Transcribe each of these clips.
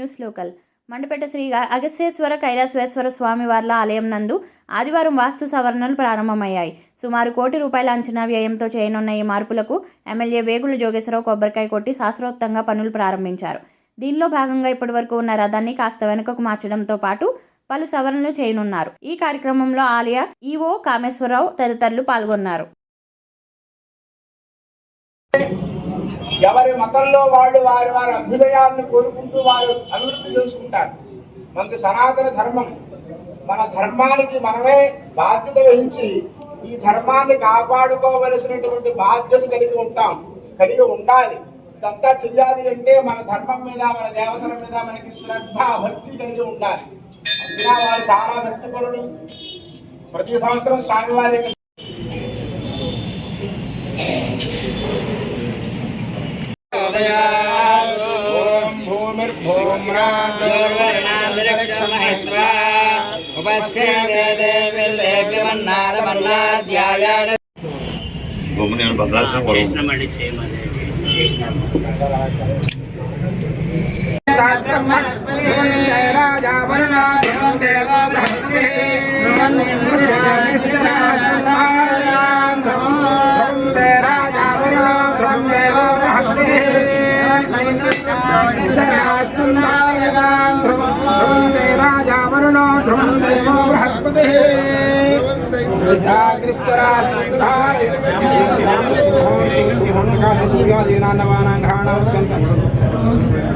News local. Mandapeta Shri Agasyeshwara Kailasaveshwara Swami వార్ల ఆలయం నందు ఆదివారం వాస్తు సవరణలు ప్రారంభమయ్యాయి. సుమారు ₹1 కోటి అంచనా వ్యయంతో చేయనున్న ఈ మార్పులకు ఎమ్మెల్యే వేగుల జోగేశ్వరరావు కొబ్బరికాయ కొట్టి శాస్త్రోక్తంగా పనులు ప్రారంభించారు. దీనిలో భాగంగా ఇప్పటివరకు ఉన్న రథాన్ని కాస్త వెనుకకు మార్చడంతో పాటు పలు సవరణలు చేయనున్నారు. ఈ కార్యక్రమంలో ఆలయ ఈవో కామేశ్వరరావు తదితరులు పాల్గొన్నారు. ఎవరి మతంలో వాళ్ళు వారి వారి అభ్యుదయాలను కోరుకుంటూ వారు అభివృద్ధి చేసుకుంటారు. మనది సనాతన ధర్మం. మన ధర్మానికి మనమే బాధ్యత వహించి ఈ ధర్మాన్ని కాపాడుకోవలసినటువంటి బాధ్యత కలిగి ఉండాలి. ఇదంతా చెయ్యాలి అంటే మన ధర్మం మీద, మన దేవతల మీద మనకి శ్రద్ధ, భక్తి కలిగి ఉండాలి. అందుకే వారు చాలా భక్తిపరులు. ప్రతి సంవత్సరం స్వామివారి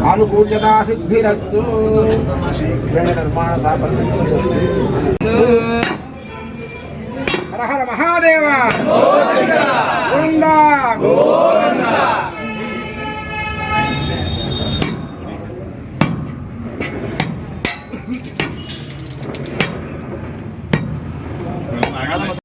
అనుకూల్యతా సిద్ధిరస్తు. నిర్మాణ హర హర మహాదేవ.